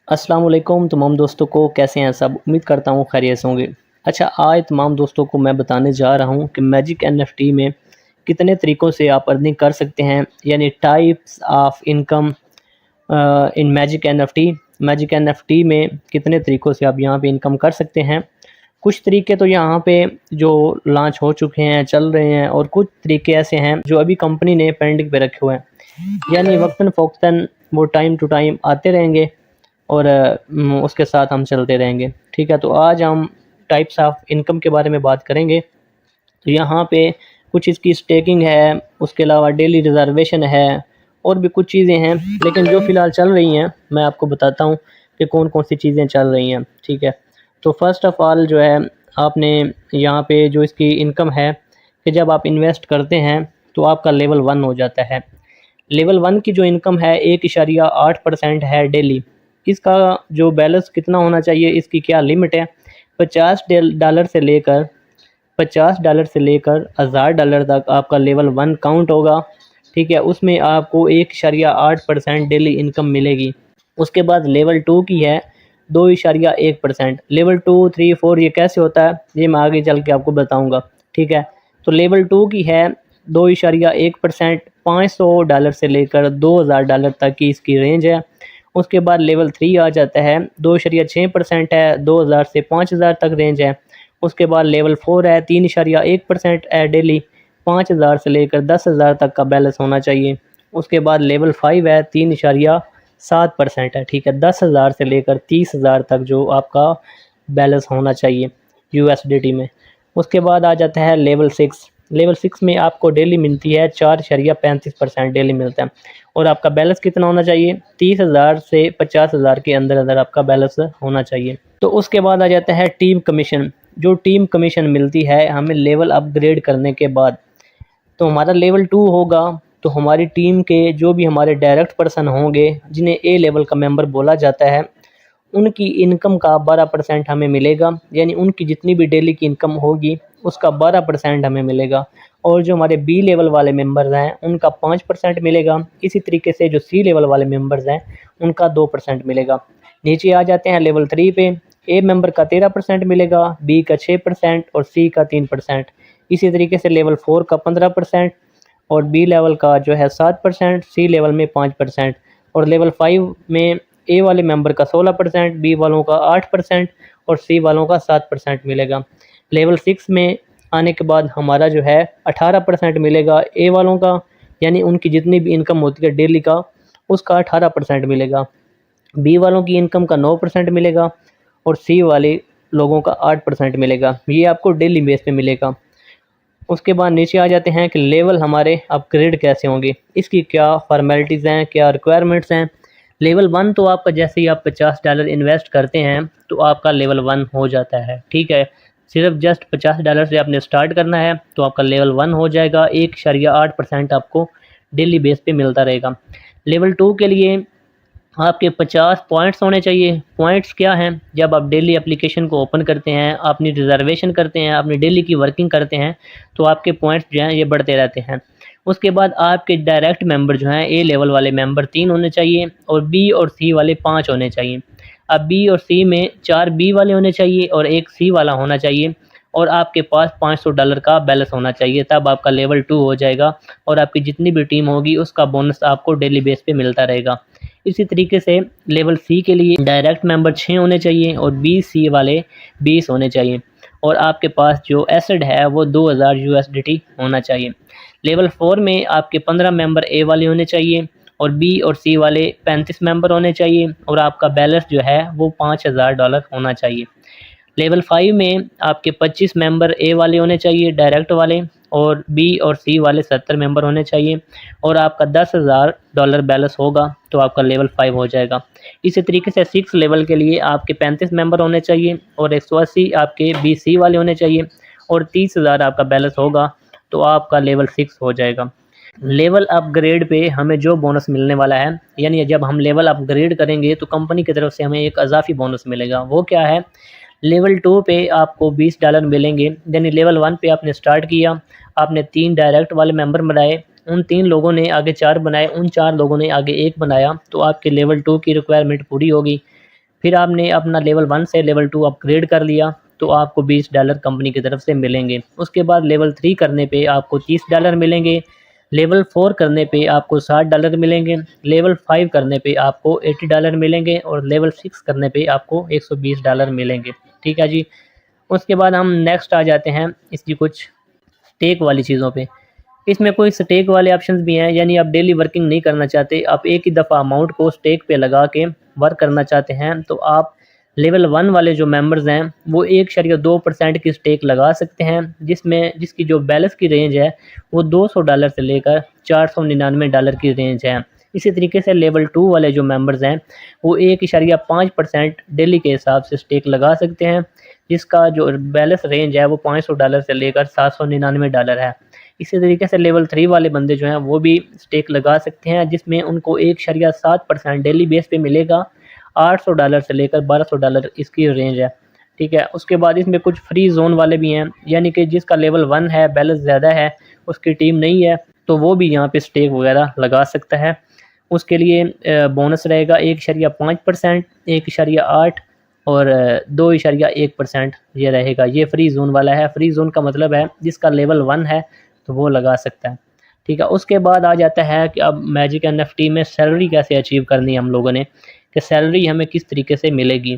अस्सलाम वालेकुम तमाम दोस्तों को, कैसे हैं सब। उम्मीद करता हूँ खैरियत से होंगे। अच्छा, आज तमाम दोस्तों को मैं बताने जा रहा हूँ कि मैजिक एनएफटी में कितने तरीक़ों से आप अर्निंग कर सकते हैं, यानी types of income in magic NFT में कितने तरीक़ों से आप यहाँ पे इनकम कर सकते हैं। कुछ तरीके तो यहाँ पे जो लॉन्च हो चुके हैं, चल रहे हैं, और कुछ तरीके ऐसे हैं जो अभी कंपनी ने पेंडिंग पे रखे हुए हैं, यानी वक्तन फ़ौक्तन वो टाइम टू टाइम आते रहेंगे और उसके साथ हम चलते रहेंगे। ठीक है, तो आज हम टाइप्स ऑफ इनकम के बारे में बात करेंगे। तो यहाँ पे कुछ इसकी स्टेकिंग है, उसके अलावा डेली रिजर्वेशन है, और भी कुछ चीज़ें हैं, लेकिन जो फ़िलहाल चल रही हैं मैं आपको बताता हूँ कि कौन कौन सी चीज़ें चल रही हैं। ठीक है, तो फर्स्ट ऑफ़ ऑल जो है, आपने यहाँ पे जो इसकी इनकम है कि जब आप इन्वेस्ट करते हैं तो आपका लेवल 1 हो जाता है। लेवल 1 की जो इनकम है 1.8% है डेली। इसका जो बैलेंस कितना होना चाहिए, इसकी क्या लिमिट है, $50 से लेकर $1000 तक आपका लेवल 1 काउंट होगा। ठीक है, उसमें आपको 1.8% डेली इनकम मिलेगी। उसके बाद लेवल 2 की है 2.1%। लेवल 2, 3, 4 ये कैसे होता है, ये मैं आगे चल के आपको बताऊँगा। ठीक है, तो लेवल 2 की है 2.1%, $500 से लेकर $2000 तक की इसकी रेंज है। उसके बाद लेवल 3 आ जाता है, 2.6% है, 2000 से 5000 तक रेंज है। उसके बाद लेवल 4 है, 3.1% है डेली, 5000 से लेकर 10,000 तक का बैलेंस होना चाहिए। उसके बाद लेवल 5 है, 3.7% है। ठीक है, 10,000 से लेकर 30,000 तक जो आपका बैलेंस होना चाहिए यूएसडीटी में। उसके बाद आ जाता है लेवल 6। लेवल 6 में आपको डेली मिलती है 4.35% डेली मिलता है, और आपका बैलेंस कितना होना चाहिए, 30,000 से 50,000 के अंदर अंदर आपका बैलेंस होना चाहिए। तो उसके बाद आ जाता है टीम कमीशन। जो टीम कमीशन मिलती है हमें लेवल अपग्रेड करने के बाद, तो हमारा लेवल 2 होगा तो हमारी टीम के जो भी हमारे डायरेक्ट पर्सन होंगे, जिन्हें ए लेवल का मेंबर बोला जाता है, उनकी इनकम का 12% हमें मिलेगा, यानी उनकी जितनी भी डेली की इनकम होगी उसका 12% हमें मिलेगा। और जो हमारे बी लेवल वाले मेंबर्स हैं उनका 5% मिलेगा। इसी तरीके से जो सी लेवल वाले मेंबर्स हैं उनका 2% मिलेगा। नीचे आ जाते हैं लेवल 3 पे, ए मेंबर का 13% मिलेगा, बी का 6% और सी का 3%। इसी तरीके से लेवल 4 का 15% और बी लेवल का जो है 7%, सी लेवल में 5%, और लेवल 5 में ए वाले मेंबर का 16%, बी वालों का 8% और सी वालों का 7% मिलेगा। लेवल 6 में आने के बाद हमारा जो है 18% मिलेगा ए वालों का, यानी उनकी जितनी भी इनकम होती है डेली का उसका 18% मिलेगा। बी वालों की इनकम का 9% मिलेगा और सी वाले लोगों का 8% मिलेगा। ये आपको डेली बेस पे मिलेगा। उसके बाद नीचे आ जाते हैं कि लेवल हमारे अपग्रेड कैसे होंगे, इसकी क्या फॉर्मेलिटीज़ हैं, क्या रिक्वायरमेंट्स हैं। लेवल 1 तो आपका जैसे ही आप $50 इन्वेस्ट करते हैं तो आपका लेवल 1 हो जाता है। ठीक है, सिर्फ जस्ट $50 से आपने स्टार्ट करना है तो आपका लेवल 1 हो जाएगा। 1.8% आपको डेली बेस पे मिलता रहेगा। लेवल 2 के लिए आपके 50 पॉइंट्स होने चाहिए। पॉइंट्स क्या हैं, जब आप डेली एप्लीकेशन को ओपन करते हैं, अपनी रिजर्वेशन करते हैं, अपनी डेली की वर्किंग करते हैं, तो आपके पॉइंट्स जो हैं ये बढ़ते रहते हैं। उसके बाद आपके डायरेक्ट मेंबर जो हैं, ए लेवल वाले मेंबर 3 होने चाहिए और बी और सी वाले 5 होने चाहिए। अब बी और सी में 4 बी वाले होने चाहिए और 1 सी वाला होना चाहिए, और आपके पास $500 का बैलेंस होना चाहिए, तब आपका लेवल 2 हो जाएगा और आपकी जितनी भी टीम होगी उसका बोनस आपको डेली बेस पे मिलता रहेगा। इसी तरीके से लेवल सी के लिए डायरेक्ट मेंबर 6 होने चाहिए और बी सी वाले 20 होने चाहिए, और आपके पास जो एसेट है वो 2000 यूएसडीटी होना चाहिए। लेवल 4 में आपके 15 मेंबर ए वाले होने चाहिए और बी और सी वाले 35 मेंबर होने चाहिए, और आपका बैलेंस जो है वो $5000 होना चाहिए। लेवल 5 में आपके 25 मेंबर ए वाले होने चाहिए डायरेक्ट वाले, और बी और सी वाले 70 मेंबर होने चाहिए, और आपका $10,000 बैलेंस होगा तो आपका लेवल 5 हो जाएगा। इसी तरीके से 6 लेवल के लिए आपके 35 मेंबर होने चाहिए और 180 आपके बी सी वाले होने चाहिए, और 30,000 आपका बैलेंस होगा तो आपका लेवल 6 हो जाएगा। लेवल अपग्रेड पे हमें जो बोनस मिलने वाला है, यानी जब हम लेवल अपग्रेड करेंगे तो कंपनी की तरफ से हमें एक इजाफी बोनस मिलेगा। वो क्या है, लेवल 2 पे आपको $20 मिलेंगे। यानी लेवल 1 पे आपने स्टार्ट किया, आपने 3 डायरेक्ट वाले मेंबर बनाए, उन 3 लोगों ने आगे 4 बनाए, उन 4 लोगों ने आगे 1 बनाया, तो आपके लेवल 2 की रिक्वायरमेंट पूरी होगी। फिर आपने अपना लेवल 1 से लेवल 2 अपग्रेड कर लिया तो आपको $20 कंपनी की तरफ से मिलेंगे। उसके बाद लेवल 3 करने पे आपको $30 मिलेंगे, लेवल 4 करने पे आपको $60 मिलेंगे, लेवल 5 करने पे आपको $80 मिलेंगे और लेवल 6 करने पे आपको $120 मिलेंगे। ठीक है जी। उसके बाद हम नेक्स्ट आ जाते हैं इसकी कुछ स्टेक वाली चीज़ों पे। इसमें कोई स्टेक वाले ऑप्शंस भी हैं, यानी आप डेली वर्किंग नहीं करना चाहते, आप एक ही दफ़ा अमाउंट को स्टेक पे लगा के वर्क करना चाहते हैं, तो आप लेवल 1 वाले जो मेंबर्स हैं वो 1.2% की स्टेक लगा सकते हैं, जिसकी जो बैलेंस की रेंज है वो $200 से लेकर $499 की रेंज है। इसी तरीके से लेवल 2 वाले जो मेंबर्स हैं वो 1.5% डेली के हिसाब से स्टेक लगा सकते हैं, जिसका जो बैलेंस रेंज है वो $500 से लेकर $799 है। इसी तरीके से लेवल 3 वाले बंदे जो हैं वो भी स्टेक लगा सकते हैं, जिसमें उनको 1.7% डेली बेस पे मिलेगा, $800 से लेकर $1200 इसकी रेंज है। ठीक है। उसके बाद इसमें कुछ फ्री जोन वाले भी हैं, यानी कि जिसका लेवल 1 है, बैलेंस ज़्यादा है, उसकी टीम नहीं है, तो वो भी यहाँ पे स्टेक वगैरह लगा सकता है। उसके लिए बोनस रहेगा 1.5%, 1.8 और 2.1% ये रहेगा। ये फ्री जोन वाला है। फ्री जोन का मतलब है जिसका लेवल 1 है तो वो लगा सकता है। ठीक है। उसके बाद आ जाता है कि अब मैजिक एनएफटी में सैलरी कैसे अचीव करनी है हम लोगों ने, कि सैलरी हमें किस तरीके से मिलेगी।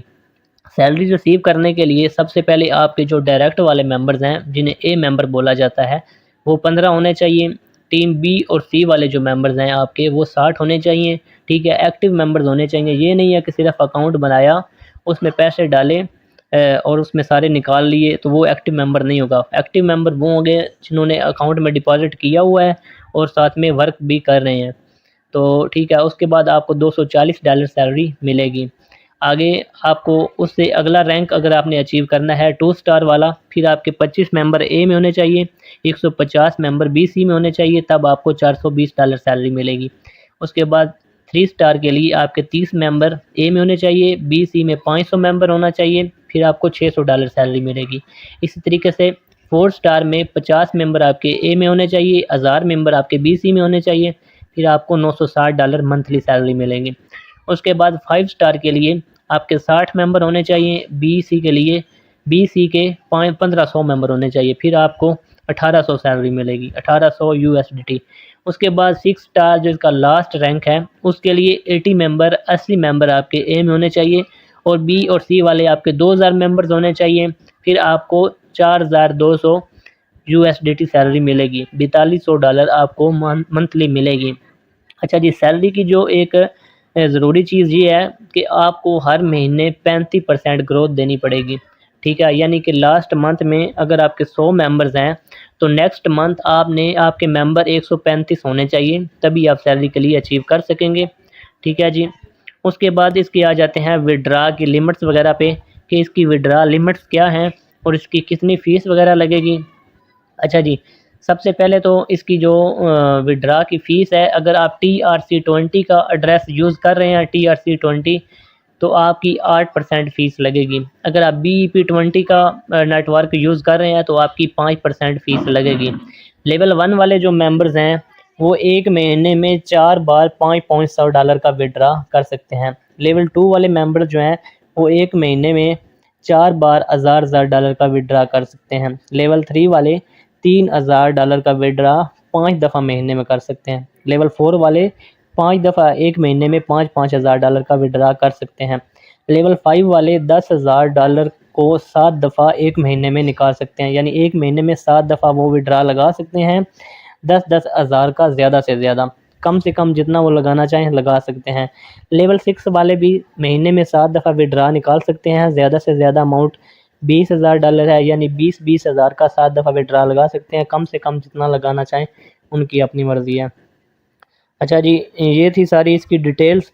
सैलरी रिसीव करने के लिए सबसे पहले आपके जो डायरेक्ट वाले मेंबर्स हैं, जिन्हें ए मेंबर बोला जाता है, वो 15 होने चाहिए। टीम बी और सी वाले जो मेंबर्स हैं आपके वो 60 होने चाहिए। ठीक है। एक्टिव मेंबर्स होने चाहिए। ये नहीं है कि सिर्फ अकाउंट बनाया, उसमें पैसे डाले और उसमें सारे निकाल लिए तो वो एक्टिव मेंबर नहीं होगा। एक्टिव मेंबर वो होंगे जिन्होंने अकाउंट में डिपॉजिट किया हुआ है और साथ में वर्क भी कर रहे हैं। तो ठीक है। उसके बाद आपको $240 सैलरी मिलेगी। आगे आपको उससे अगला रैंक अगर आपने अचीव करना है 2 स्टार वाला, फिर आपके 25 मेंबर ए में होने चाहिए, 150 मेंबर बी सी में होने चाहिए, तब आपको $420 सैलरी मिलेगी। उसके बाद 3 स्टार के लिए आपके 30 मेंबर ए में होने चाहिए, बी सी में 500 मेंबर होना चाहिए, फिर आपको $600 सैलरी मिलेगी। इसी तरीके से 4 स्टार में 50 मेंबर आपके ए में होने चाहिए, 1000 मेंबर आपके बी सी में होने चाहिए, फिर आपको $960 मंथली सैलरी मिलेंगी। उसके बाद 5 स्टार के लिए आपके 60 मेंबर होने चाहिए, बी सी के लिए बी सी के 1500 मेंबर होने चाहिए, फिर आपको 1800 सैलरी मिलेगी, 1800 USDT। उसके बाद 6 स्टार जो इसका लास्ट रैंक है उसके लिए 80 मेंबर 80 मेंबर आपके ए में होने चाहिए और बी और सी वाले आपके 2000 मेंबर्स होने चाहिए, फिर आपको 4200 USDT सैलरी मिलेगी, $4200 आपको मंथली मिलेगी। अच्छा जी। सैलरी की जो एक ज़रूरी चीज़ ये है कि आपको हर महीने 35% ग्रोथ देनी पड़ेगी। ठीक है। यानी कि लास्ट मंथ में अगर आपके 100 मेंबर्स हैं तो नेक्स्ट मंथ आपके मेंबर 135 होने चाहिए, तभी आप सैलरी के लिए अचीव कर सकेंगे। ठीक है जी। उसके बाद इसके आ जाते हैं विड्रा की लिमिट्स वगैरह पे, कि इसकी विड्रा लिमिट्स क्या हैं और इसकी कितनी फ़ीस वगैरह लगेगी। अच्छा जी। सबसे पहले तो इसकी जो विड्रा की फ़ीस है, अगर आप TRC20 का एड्रेस यूज़ कर रहे हैं, TRC20, तो आपकी 8% फ़ीस लगेगी। अगर आप BEP20 का नेटवर्क यूज़ कर रहे हैं तो आपकी 5% फ़ीस लगेगी। लेवल 1 वाले जो मेंबर्स हैं वो एक महीने में 4 बार $500 का विड्रा कर सकते हैं। लेवल 2 वाले मेंबर जो हैं वो एक महीने में 4 बार $1000 का विड्रा कर सकते हैं। लेवल 3 वाले $3000 का विड्रा 5 दफ़ा महीने में कर सकते हैं। लेवल 4 वाले 5 दफ़ा एक महीने में $5000 का विड्रा कर सकते हैं। लेवल 5 वाले $10,000 को 7 दफ़ा एक महीने में निकाल सकते हैं, यानी एक महीने में 7 दफ़ा वो विड्रा लगा सकते हैं। 10-10 हज़ार का ज़्यादा से ज़्यादा, कम से कम जितना वो लगाना चाहें लगा सकते हैं। लेवल 6 वाले भी महीने में 7 दफ़ा विड्रा निकाल सकते हैं। ज़्यादा से ज़्यादा अमाउंट $20,000 है, यानी 20-20 हज़ार का 7 दफ़ा विड्रा लगा सकते हैं। कम से कम जितना लगाना चाहें उनकी अपनी मर्ज़ी है। अच्छा जी। ये थी सारी इसकी डिटेल्स।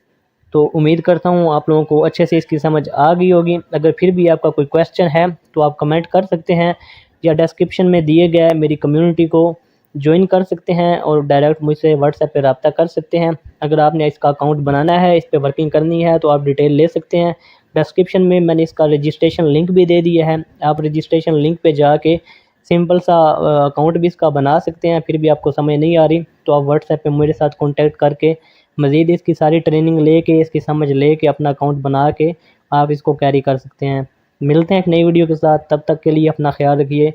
तो उम्मीद करता हूँ आप लोगों को अच्छे से इसकी समझ आ गई होगी। अगर फिर भी आपका कोई क्वेश्चन है तो आप कमेंट कर सकते हैं या डिस्क्रिप्शन में दिए गए मेरी कम्युनिटी को ज्वाइन कर सकते हैं और डायरेक्ट मुझसे व्हाट्सएप पे रब्ता कर सकते हैं। अगर आपने इसका अकाउंट बनाना है, इस पर वर्किंग करनी है, तो आप डिटेल ले सकते हैं। डिस्क्रिप्शन में मैंने इसका रजिस्ट्रेशन लिंक भी दे दिया है। आप रजिस्ट्रेशन लिंक पे जाके सिंपल सा अकाउंट भी इसका बना सकते हैं। फिर भी आपको समझ नहीं आ रही तो आप व्हाट्सएप पे मेरे साथ कॉन्टैक्ट करके मज़ीद इसकी सारी ट्रेनिंग लेके, इसकी समझ लेके अपना अकाउंट बना के आप इसको कैरी कर सकते हैं। मिलते हैं एक नई वीडियो के साथ, तब तक के लिए अपना ख्याल रखिए।